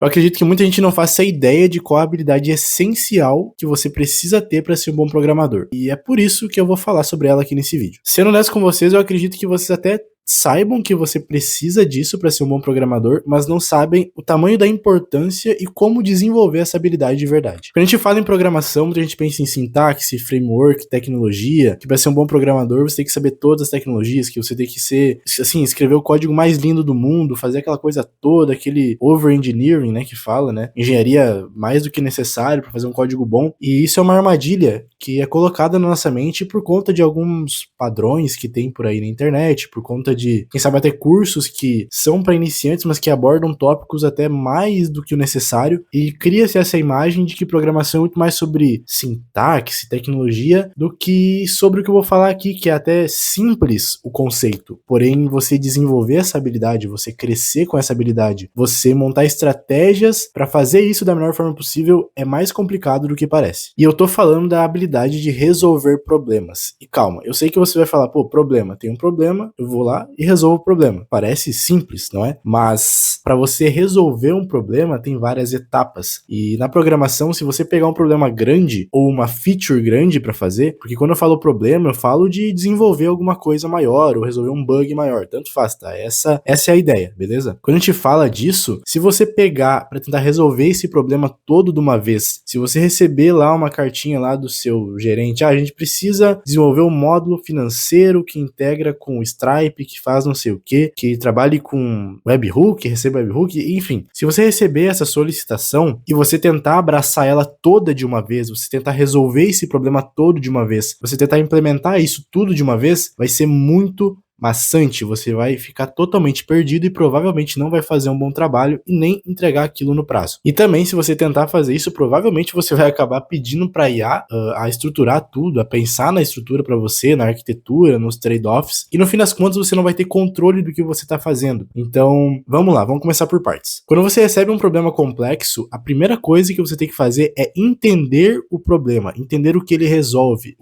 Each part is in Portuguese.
Eu acredito que muita gente não faça ideia de qual a habilidade essencial que você precisa ter para ser um bom programador. E é por isso que eu vou falar sobre ela aqui nesse vídeo. Sendo honesto com vocês, eu acredito que vocês até saibam que você precisa disso para ser um bom programador, mas não sabem o tamanho da importância e como desenvolver essa habilidade de verdade. Quando a gente fala em programação, muita gente pensa em sintaxe, framework, tecnologia, que para ser um bom programador você tem que saber todas as tecnologias, que você tem que ser, assim, escrever o código mais lindo do mundo, fazer aquela coisa toda, aquele over-engineering, né, que fala, né, engenharia mais do que necessário para fazer um código bom, e isso é uma armadilha que é colocada na nossa mente por conta de alguns padrões que tem por aí na internet, por conta de, quem sabe, até cursos que são para iniciantes, mas que abordam tópicos até mais do que o necessário, e cria-se essa imagem de que programação é muito mais sobre sintaxe, tecnologia, do que sobre o que eu vou falar aqui, que é até simples o conceito. Porém, você desenvolver essa habilidade, você crescer com essa habilidade, você montar estratégias para fazer isso da melhor forma possível é mais complicado do que parece. E eu tô falando da habilidade de resolver problemas. E calma, eu sei que você vai falar, pô, problema, tem um problema, eu vou lá e resolvo o problema. Parece simples, não é? Mas para você resolver um problema tem várias etapas. E na programação, se você pegar um problema grande ou uma feature grande para fazer, porque quando eu falo problema, eu falo de desenvolver alguma coisa maior ou resolver um bug maior, tanto faz, tá? Essa é a ideia, beleza? Quando a gente fala disso, se você pegar para tentar resolver esse problema todo de uma vez, se você receber lá uma cartinha lá do seu gerente, a gente precisa desenvolver um módulo financeiro que integra com o Stripe, que faz não sei o que trabalhe com webhook, receba webhook, enfim. Se você receber essa solicitação e você tentar abraçar ela toda de uma vez, você tentar resolver esse problema todo de uma vez, você tentar implementar isso tudo de uma vez, vai ser muito maçante, você vai ficar totalmente perdido e provavelmente não vai fazer um bom trabalho e nem entregar aquilo no prazo. E também, se você tentar fazer isso, provavelmente você vai acabar pedindo para IA a estruturar tudo, a pensar na estrutura para você, na arquitetura, nos trade-offs, e no fim das contas você não vai ter controle do que você está fazendo. Então, vamos lá, vamos começar por partes. Quando você recebe um problema complexo, a primeira coisa que você tem que fazer é entender o problema, entender o que ele resolve,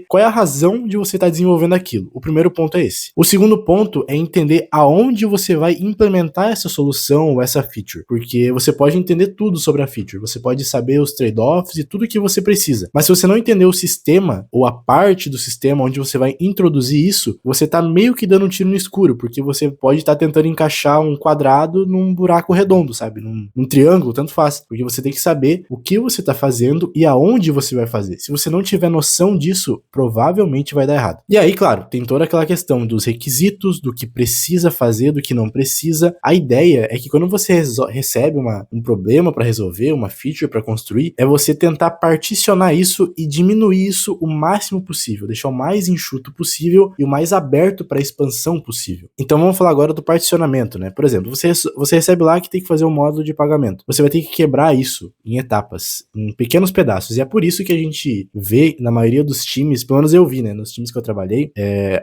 qual é a razão de você estar desenvolvendo aquilo. O primeiro ponto é esse. O segundo ponto é entender aonde você vai implementar essa solução ou essa feature, porque você pode entender tudo sobre a feature, você pode saber os trade-offs e tudo que você precisa, mas se você não entender o sistema ou a parte do sistema onde você vai introduzir isso, você tá meio que dando um tiro no escuro, porque você pode estar tentando encaixar um quadrado num buraco redondo, sabe? Num triângulo, tanto faz, porque você tem que saber o que você tá fazendo e aonde você vai fazer. Se você não tiver noção disso, provavelmente vai dar errado. E aí, claro, tem toda aquela questão dos requisitos, do que precisa fazer, do que não precisa. A ideia é que quando você recebe um problema para resolver, uma feature para construir, é você tentar particionar isso e diminuir isso o máximo possível, deixar o mais enxuto possível e o mais aberto para expansão possível. Então vamos falar agora do particionamento, né? Por exemplo, você recebe lá que tem que fazer um módulo de pagamento. Você vai ter que quebrar isso em etapas, em pequenos pedaços. E é por isso que a gente vê na maioria dos times, pelo menos eu vi, né, nos times que eu trabalhei,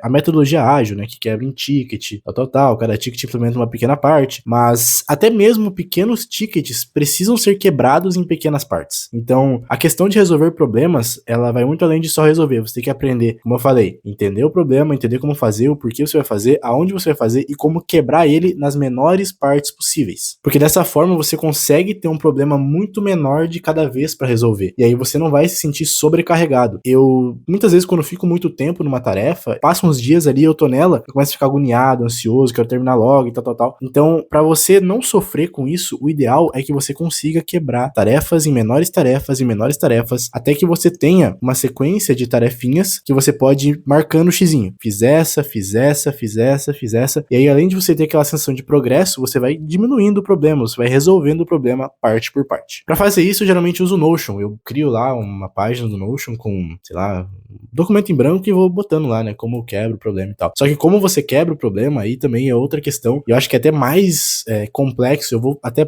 a metodologia ágil, né, que quebra em ticket, tal, cada ticket implementa uma pequena parte, mas até mesmo pequenos tickets precisam ser quebrados em pequenas partes. Então, a questão de resolver problemas, ela vai muito além de só resolver, você tem que aprender, como eu falei, entender o problema, entender como fazer, o porquê você vai fazer, aonde você vai fazer e como quebrar ele nas menores partes possíveis. Porque dessa forma você consegue ter um problema muito menor de cada vez para resolver, e aí você não vai se sentir sobrecarregado. Muitas vezes, quando eu fico muito tempo numa tarefa, passo uns dias ali, eu tô nela, eu começo a ficar agoniado, ansioso, quero terminar logo e tal. Então, para você não sofrer com isso, o ideal é que você consiga quebrar tarefas em menores tarefas, até que você tenha uma sequência de tarefinhas que você pode ir marcando o xizinho. Fiz essa, e aí além de você ter aquela sensação de progresso, você vai diminuindo o problema, você vai resolvendo o problema parte por parte. Para fazer isso, eu geralmente uso o Notion. Eu crio lá uma página do Notion com, sei lá, documento em branco e vou botando lá, né, como eu quebro o problema e tal. Só que como você quebra o problema, aí também é outra questão, e eu acho que é até mais complexo,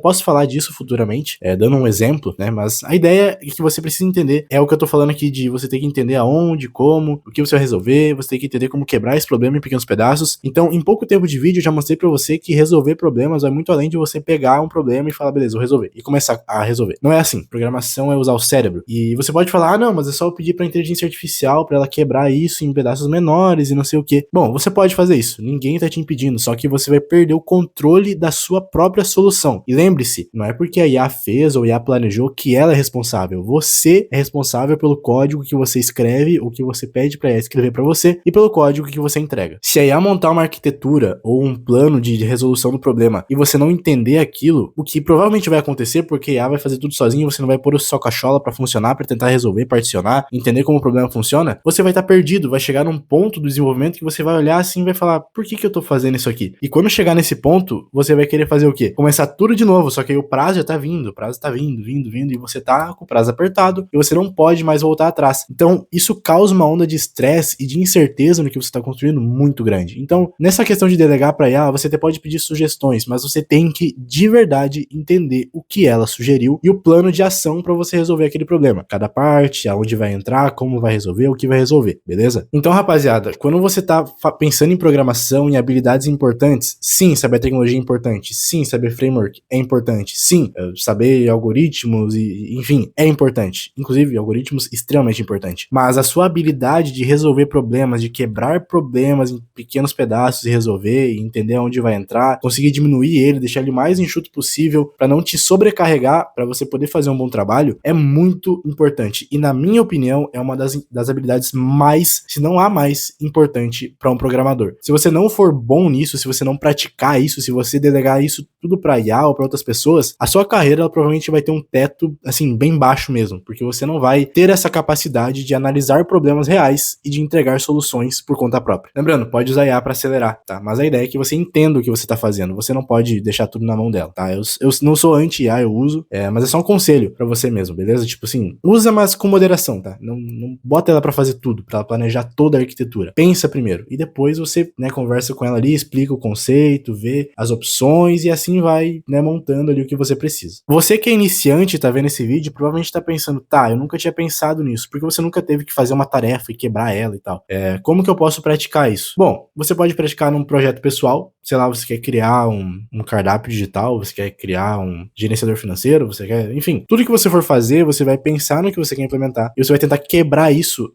posso falar disso futuramente, dando um exemplo, né, mas a ideia é que você precisa entender, é o que eu tô falando aqui, de você ter que entender aonde, como, o que você vai resolver, você tem que entender como quebrar esse problema em pequenos pedaços. Então, em pouco tempo de vídeo, eu já mostrei pra você que resolver problemas vai muito além de você pegar um problema e falar, beleza, vou resolver, e começar a resolver. Não é assim, programação é usar o cérebro, e você pode falar, não, mas é só eu pedir pra inteligência artificial pra ela quebrar isso em pedaços menores e não sei o que. Bom, Bom, você pode fazer isso, ninguém tá te impedindo, só que você vai perder o controle da sua própria solução. E lembre-se, não é porque a IA fez ou a IA planejou que ela é responsável. Você é responsável pelo código que você escreve, o que você pede pra IA escrever pra você e pelo código que você entrega. Se a IA montar uma arquitetura ou um plano de resolução do problema e você não entender aquilo, o que provavelmente vai acontecer, porque a IA vai fazer tudo sozinho, você não vai pôr o sua cachola pra funcionar, pra tentar resolver, particionar, entender como o problema funciona, você vai estar perdido, vai chegar num ponto do desenvolvimento que você vai olhar assim e vai falar, por que eu tô fazendo isso aqui? E quando chegar nesse ponto, você vai querer fazer o quê? Começar tudo de novo, só que aí o prazo já tá vindo, o prazo tá vindo, e você tá com o prazo apertado e você não pode mais voltar atrás. Então, isso causa uma onda de estresse e de incerteza no que você tá construindo muito grande. Então, nessa questão de delegar pra IA, você até pode pedir sugestões, mas você tem que, de verdade, entender o que ela sugeriu e o plano de ação pra você resolver aquele problema. Cada parte, aonde vai entrar, como vai resolver, o que vai resolver, beleza? Então, rapaziada, quando você tá pensando em programação e habilidades importantes, sim, saber tecnologia é importante, sim, saber framework é importante, sim, saber algoritmos e enfim, é importante. Inclusive, algoritmos extremamente importante. Mas a sua habilidade de resolver problemas, de quebrar problemas em pequenos pedaços e resolver, e entender onde vai entrar, conseguir diminuir ele, deixar ele mais enxuto possível para não te sobrecarregar, para você poder fazer um bom trabalho, é muito importante. E na minha opinião, é uma das habilidades mais, se não a mais importante para um programador. Se você não for bom nisso, se você não praticar isso, se você delegar isso tudo para IA ou para outras pessoas, a sua carreira ela provavelmente vai ter um teto assim bem baixo mesmo, porque você não vai ter essa capacidade de analisar problemas reais e de entregar soluções por conta própria. Lembrando, pode usar IA para acelerar, tá? Mas a ideia é que você entenda o que você tá fazendo. Você não pode deixar tudo na mão dela, tá? Eu não sou anti-IA, eu uso, mas é só um conselho para você mesmo, beleza? Tipo assim, usa, mas com moderação, tá? Não bota ela para fazer tudo, para planejar toda a arquitetura. Pensa primeiro e depois você, né, conversa com ela ali, explica o conceito, vê as opções e assim vai, né, montando ali o que você precisa. Você que é iniciante e tá vendo esse vídeo, provavelmente tá pensando, tá, eu nunca tinha pensado nisso, porque você nunca teve que fazer uma tarefa e quebrar ela e tal. Como que eu posso praticar isso? Bom, você pode praticar num projeto pessoal, sei lá, você quer criar um cardápio digital, você quer criar um gerenciador financeiro, você quer, enfim, tudo que você for fazer, você vai pensar no que você quer implementar e você vai tentar quebrar isso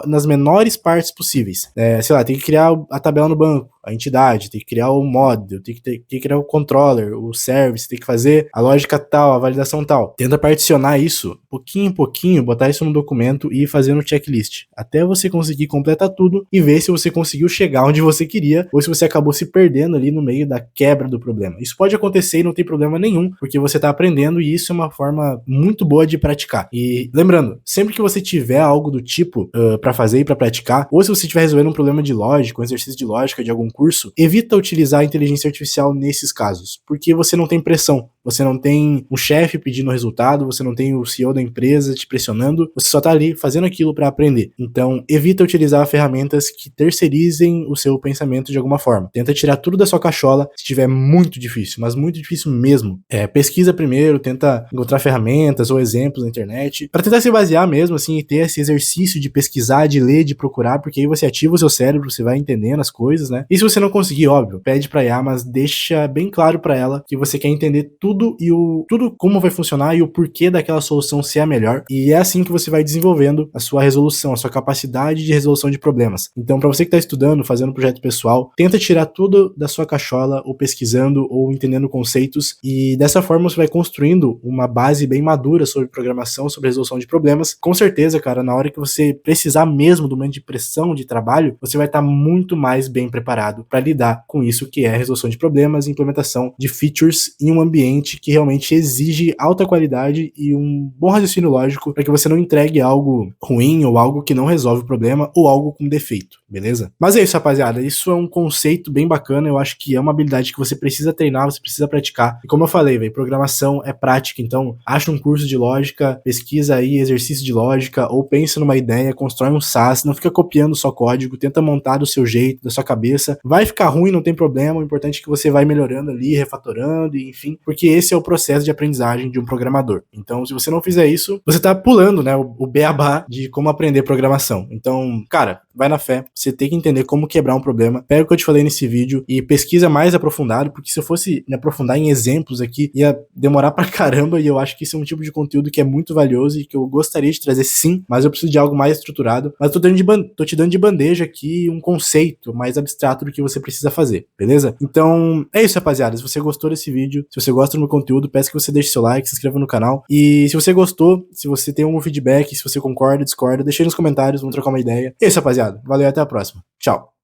nas menores partes possíveis. Sei lá, tem que criar a tabela no banco, a entidade, tem que criar o model, tem que criar o controller, o service, tem que fazer a lógica tal, a validação tal. Tenta particionar isso, pouquinho em pouquinho, botar isso no documento e ir fazendo o checklist, até você conseguir completar tudo e ver se você conseguiu chegar onde você queria ou se você acabou se perdendo ali no meio da quebra do problema. Isso pode acontecer e não tem problema nenhum, porque você tá aprendendo e isso é uma forma muito boa de praticar. E lembrando, sempre que você tiver algo do tipo para fazer e para praticar, ou se você estiver resolvendo um problema de lógica, um exercício de lógica de algum curso, evita utilizar a inteligência artificial nesses casos, porque você não tem pressão, você não tem um chefe pedindo resultado, você não tem o CEO da empresa te pressionando, você só tá ali fazendo aquilo para aprender. Então, evita utilizar ferramentas que terceirizem o seu pensamento de alguma forma. Tenta tirar tudo da sua cachola, se tiver muito difícil, mas muito difícil mesmo. Pesquisa primeiro, tenta encontrar ferramentas ou exemplos na internet, para tentar se basear mesmo, assim, e ter esse exercício de pesquisar, de ler, de procurar, porque aí você ativa o seu cérebro, você vai entendendo as coisas, né? E se você não conseguir, óbvio, pede pra IA, mas deixa bem claro pra ela que você quer entender tudo tudo como vai funcionar e o porquê daquela solução ser a melhor. E é assim que você vai desenvolvendo a sua resolução, a sua capacidade de resolução de problemas. Então, pra você que tá estudando, fazendo um projeto pessoal, tenta tirar tudo da sua cachola, ou pesquisando, ou entendendo conceitos, e dessa forma você vai construindo uma base bem madura sobre programação, sobre resolução de problemas. Com certeza, cara, na hora que você precisar mesmo do momento de pressão de trabalho, você vai estar muito mais bem preparado para lidar com isso que é a resolução de problemas e implementação de features em um ambiente que realmente exige alta qualidade e um bom raciocínio lógico para que você não entregue algo ruim ou algo que não resolve o problema ou algo com defeito, beleza? Mas é isso, rapaziada, isso é um conceito bem bacana, eu acho que é uma habilidade que você precisa treinar, você precisa praticar, e como eu falei, velho, programação é prática, então acha um curso de lógica, pesquisa aí exercício de lógica, ou pensa numa ideia, constrói um SaaS, não fica copiando só código, tenta montar do seu jeito, da sua cabeça, vai ficar ruim, não tem problema, o importante é que você vai melhorando ali, refatorando, e enfim, porque porque esse é o processo de aprendizagem de um programador. Então, se você não fizer isso, você tá pulando, né, o beabá de como aprender programação. Então, cara, vai na fé, você tem que entender como quebrar um problema. Pega o que eu te falei nesse vídeo e pesquisa mais aprofundado, porque se eu fosse me aprofundar em exemplos aqui, ia demorar pra caramba, e eu acho que isso é um tipo de conteúdo que é muito valioso e que eu gostaria de trazer sim, mas eu preciso de algo mais estruturado. Mas eu tô te dando de bandeja aqui um conceito mais abstrato do que você precisa fazer, beleza? Então, é isso, rapaziada. Se você gostou desse vídeo, se você gosta do meu conteúdo, peço que você deixe seu like, se inscreva no canal. E se você gostou, se você tem algum feedback, se você concorda, discorda, deixa aí nos comentários, vamos trocar uma ideia. É isso, rapaziada. Valeu e até a próxima. Tchau.